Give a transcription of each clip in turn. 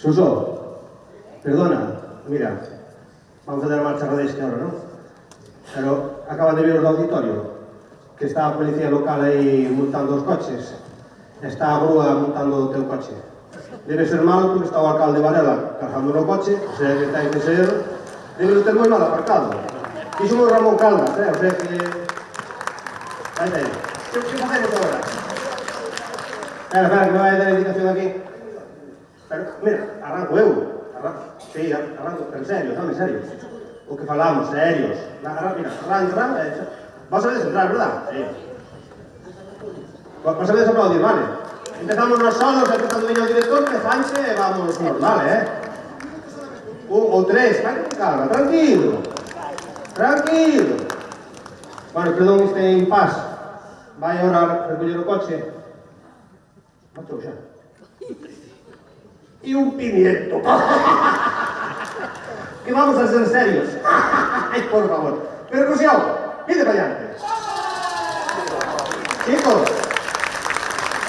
Suso, perdona, mira, vamos a dar marcha Radesky ahora, ¿no? Pero acaban de vir do auditorio, que está a policía local aí multando os coches. Está a grúa multando o teu coche. Debe ser malo porque está o alcalde Varela cargando no coche, se que ten que ser, debe non ter moi mal aparcado. Fixo o Ramón Caldas, o sea que... Aí ten. Que facemos agora? Espera, que me vai a dar indicación aquí. Pero, mira, arranco eu. Sí, arranco, pero en serio, en serio. O que falamos, serios. Mira, arranco, vas a desentrar, verdad? Sí. Vas a desaplaudir, vale. Empezamos nos solos, empezando viña o director, empezanse e vamos normal, Un ou tres, vai con calma, tranquilo. Tranquilo. Bueno, perdón, este en paz. Vai ahora a recoller o coche. Macho, xa. E un pimiento. Que vamos a ser serios. Ay, por favor. Percusión, pide para allá. Chicos.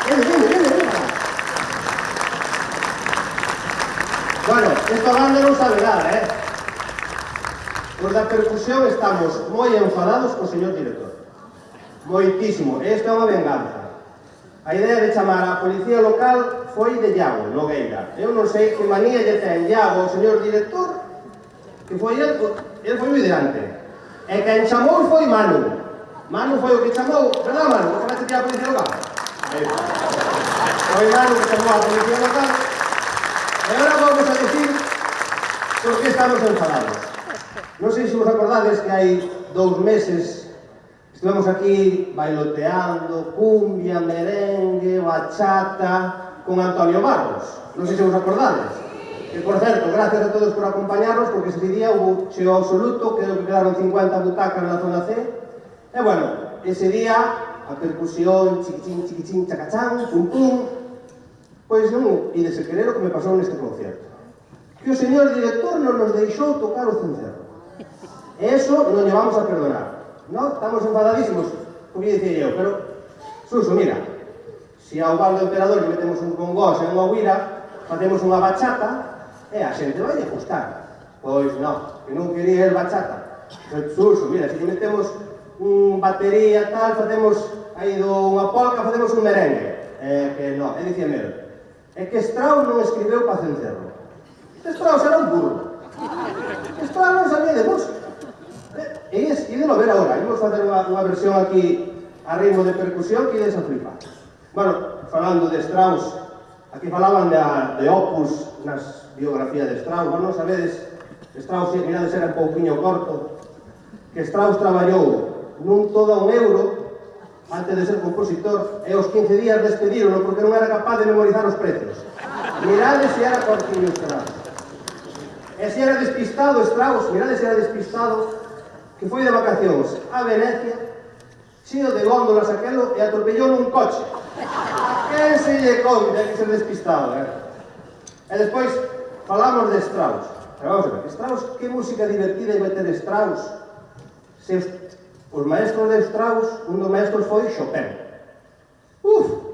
Viene. Bueno, esta banda non sabe nada, Os da percusión estamos moi enfadados co señor director. Moitísimo. Esta é unha venganza. A idea de chamar a policía local foi de Iago Nogueira. Eu non sei que manía lle ten Iago o señor director, que foi el foi o ideante. E quen chamou foi Manu. Manu foi o que chamou, verdad Manu? Que chamaste a policía local? Foi Manu que chamou a policía local. E agora vamos a decir por que estamos enfadados. Non sei se vos acordades que hai 2 meses estivemos aquí bailoteando, cumbia, merengue, bachata, con Antonio Barros. Non sei se vos acordades. Que, por certo, gracias a todos por acompañarnos, porque ese día hubo cheo absoluto, creo que quedaron 50 butacas na zona C. E, bueno, ese día, a percusión, chiquichín, chacachán, pum, pum, pois non ides a querer o que me pasou neste concierto. Que o señor director non nos deixou tocar o cencerro. E eso non lle vamos a perdonar. No, estamos enfadadísimos, como dicía eu, pero, Suso, mira, se ao bando emperador lle metemos un congós e unha huira, facemos unha bachata, e a xente vai a gustar. Pois non, que non quería el bachata. Suso, mira, se lle metemos un batería tal, facemos aí unha polca, facemos un merengue. Que non, e dicía mero, é que Strauss non escribeu pa cencerro. Strauss era un burro. Strauss non sabía de música. E ídelo ver agora, ímos facer unha versión aquí a ritmo de percusión que ides a flipar. Bueno, falando de Strauss, aquí falaban de Opus nas biografías de Strauss, bueno, sabedes, Strauss, mirades, era un pouquinho corto, que Strauss traballou nun todo un euro antes de ser compositor e aos 15 días despedirono porque non era capaz de memorizar os precios. Mirades se era cortiño Strauss. E se era despistado Strauss, mirades se era despistado, que foi de vacacións a Venecia, cheo de góndolas aquelo, e atropellou nun coche. Que se lle conta que ser despistado, E despois falamos de Strauss. Pero vamos a ver, Strauss, que música divertida ia meter Strauss? Se os maestros de Strauss, un dos maestros foi Chopin.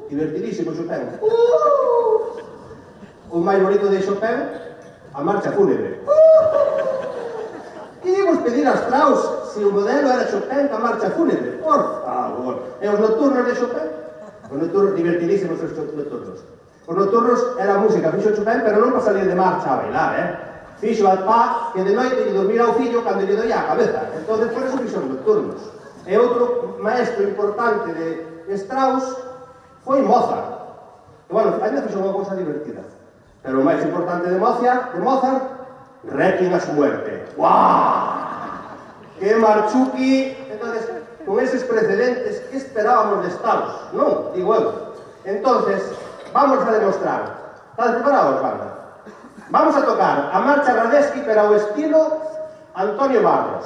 Divertidísimo Chopin. O máis bonito de Chopin, a marcha fúnebre. Que íbamos pedir a Strauss se o modelo era Chopin ca marcha fúnebre? Por favor. E os nocturnos de Chopin? Os nocturnos, divertidísimos os nocturnos. Os nocturnos era música, fixo Chopin, pero non para salir de marcha a bailar, Fixo al pa que de noite lle dormir ao fillo cando lle doía a cabeza. Entón, por eso fixo os nocturnos. E outro maestro importante de Strauss foi Mozart. E, bueno, ainda fixo unha cousa divertida. Pero o máis importante de Mozart, Requiem a su muerte. ¡Guau! ¡Qué marchuki! Entonces, con esos precedentes, ¿qué esperábamos de Strauss? No, digo eu. Entonces, vamos a demostrar. ¿Estás preparados, banda? Vamos a tocar a marcha Radesky, pero ao estilo Antonio Barros.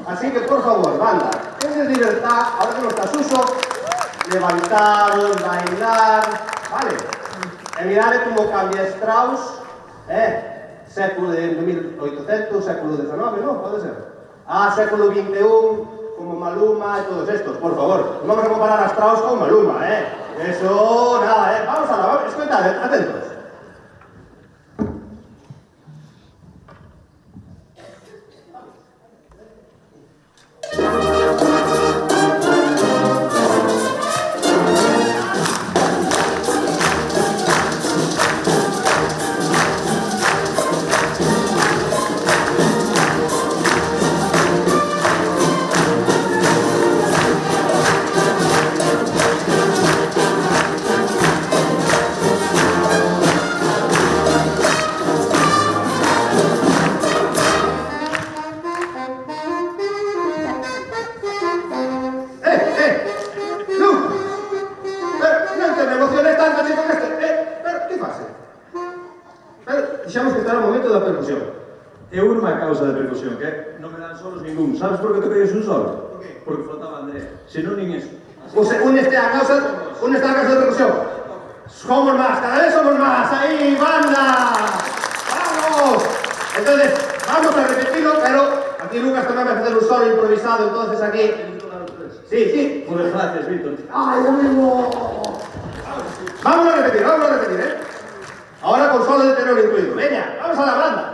Así que, por favor, banda, tenéis libertad, ahora que no está Suso, levantaros, bailar, ¿vale? E mirade como cambia Strauss, século de 1800, século XIX, ¿no? Pode ser. Século XXI, como Maluma e todos estos, por favor. Non vamos a comparar a Strauss con Maluma, Eso, nada, Vamos a la, escoitad, atentos. Eu non me causa de percusión, que non me dan solos ningún. Sabes por que toquei un solo? Porque faltaba Andrea. Se non nin eso. Un está a causa de percusión. Somos más, cada vez somos más. Ahí, banda. ¡Vamos! Entonces, vamos a repetirlo, pero aquí Lucas también va a hacer un solo improvisado, entonces aquí... Sí. Muchas gracias, Víctor. ¡Ay, amigo! Vamos a repetir, ¿eh? Ahora con solo de tenor incluido. Venga, vamos a la banda.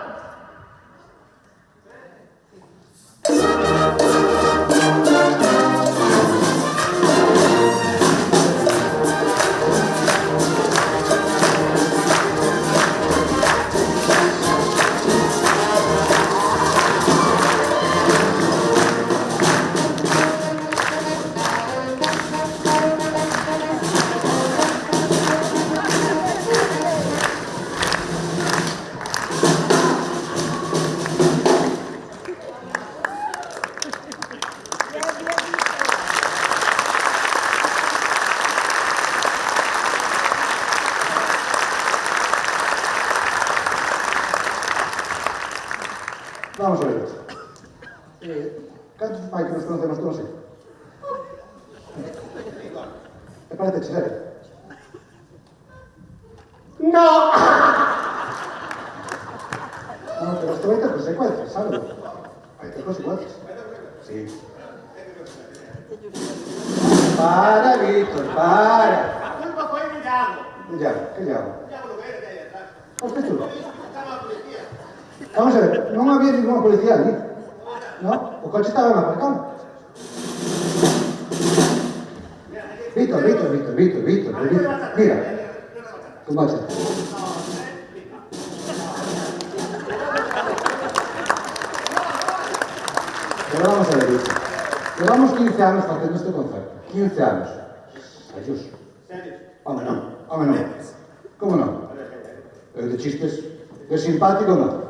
Vamos a ver. Cantos fai que nos conocemos todos así? Me parece chisere. ¡No! No, pero esto vai ter consecuencias, ¿sabes? Vai ter consecuencias. Sí. Para, Víctor, para. La culpa fue de Yago. ¿Qué llamo? Yago lo que era de ahí atrás. ¿Por qué tú? Estaba la policía. Vamos a ver, non había ninguna policía ali. No, o coche estaba ben aparcado. Víctor. Mira. Tu coche. Pero vamos a ver, Víctor. Llevamos 15 anos facendo este concerto. 15 anos. Ayuso. Home, non. Como non? De chistes. De simpático, non.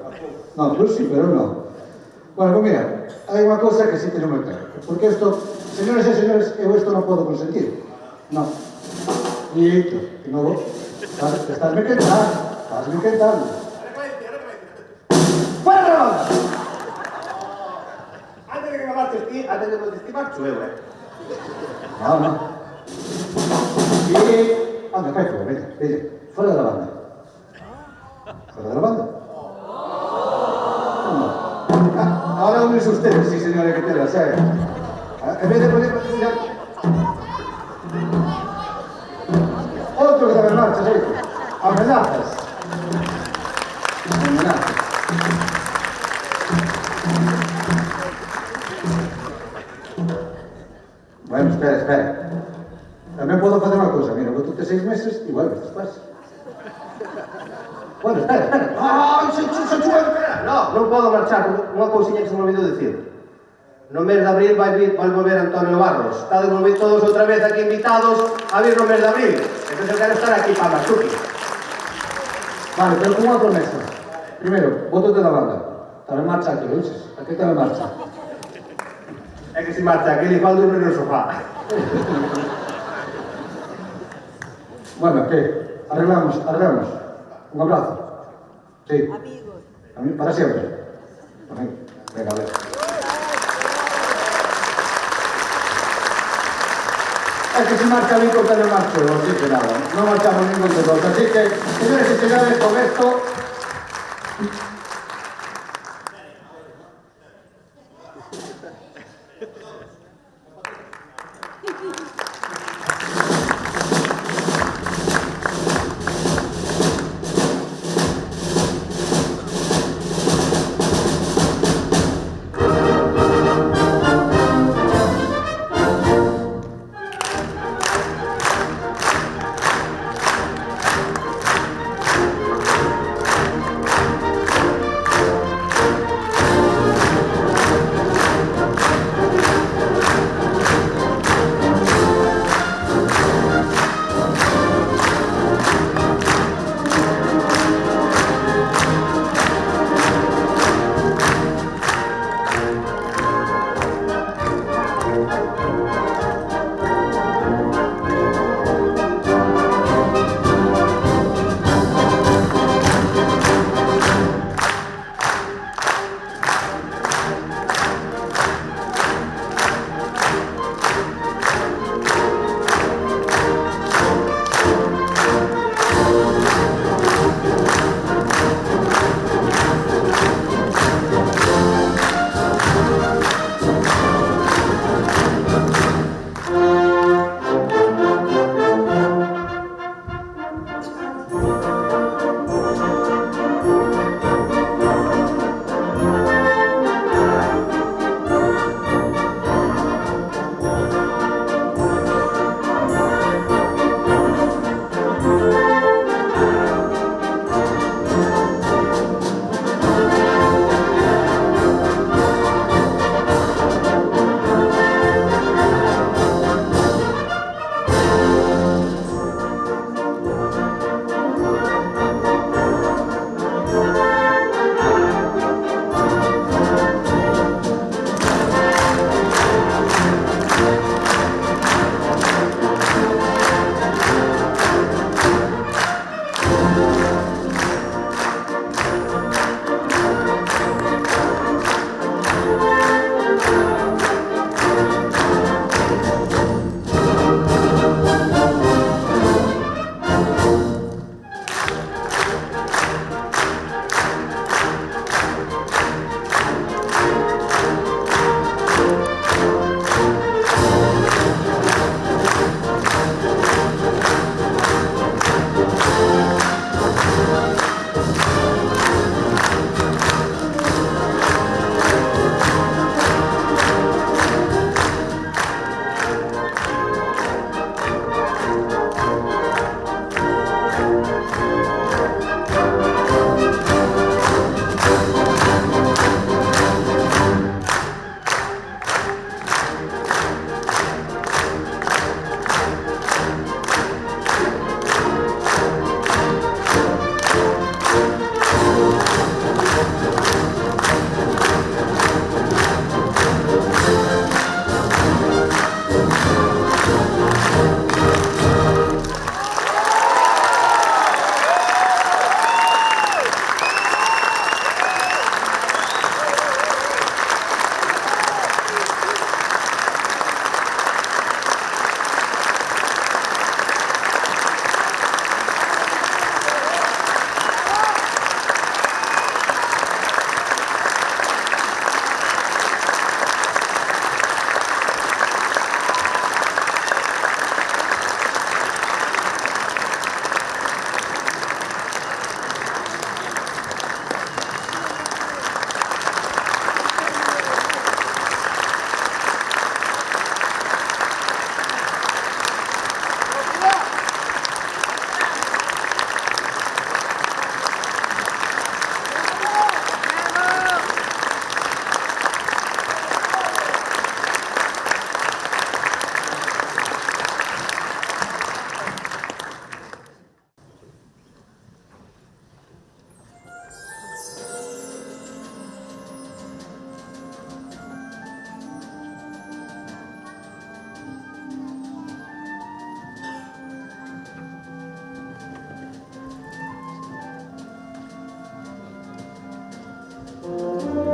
No, tú sí, pero no. Bueno, pues mira, hay una cosa que sí tenemos que claro. Porque esto, señores y señores, yo esto no puedo consentir. No. Y que no vos. Estás me quentando. ¡Fuera de la banda! Antes de que me marches, chuevo, No. Y... anda, cae fuera, vete. Fuera de la banda. ¿Fuera de la banda? Ahora unes ustedes, sí, señora, que te la sabe. En vez de poner... Otro que también marcha, ¿sí? Amenazas. Bueno, espera. También puedo hacer una cosa. Mira, tú te 6 meses y vuelves después. Bueno, espera. ¡Ay, se espera! No puedo marchar. Unha cousiña que se me olvidou dicir. No mes de abril vai volver Antonio Barros. Está de volver todos outra vez aquí invitados a vir no mes de abril. Entón eu quero estar aquí para Masuki. Vale, pero con unha promesa. Primeiro, bótate da banda. Tamén marcha aquí, ¿lo dices? Aquí tamén marcha. É que si marcha aquí, li falta dormir no sofá. Bueno, ¿qué? Arreglamos. Un abrazo. Sí. Amigos. A mí, para siempre. Amén. Venga, a ver. Es que si marcha bien con el marcho, así que nada. No marchamos ningún de dos. Así que, señores y señores, con esto...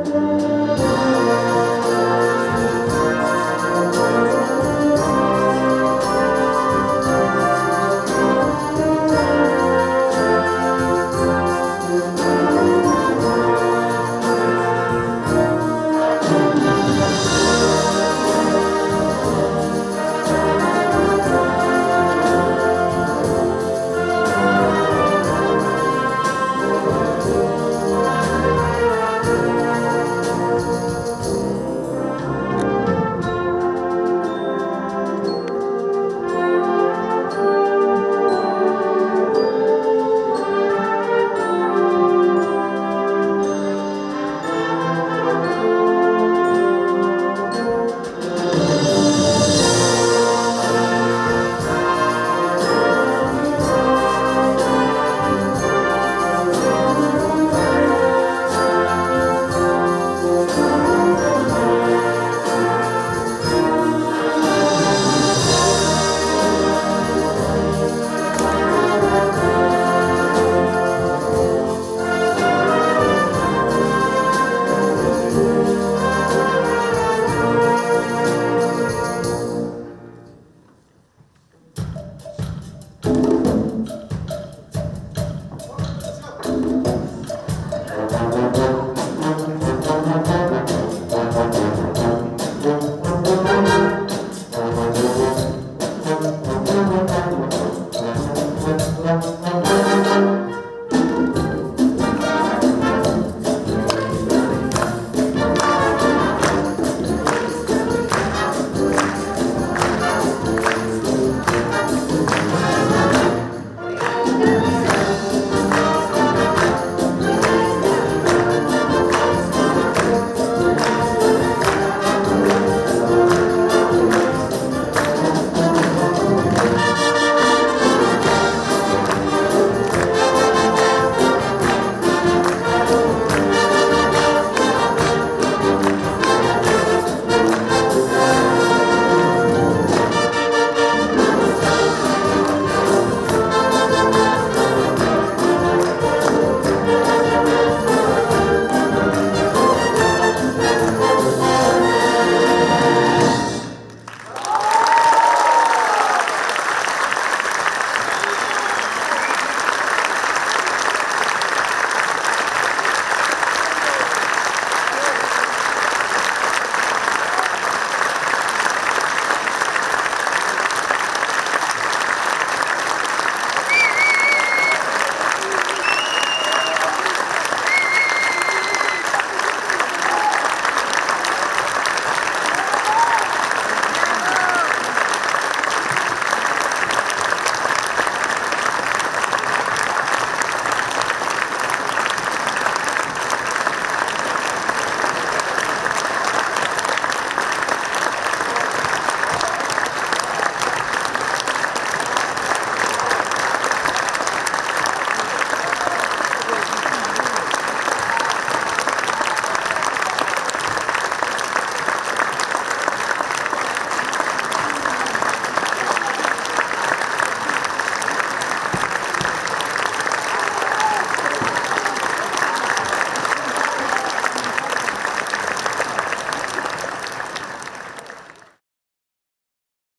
Gracias.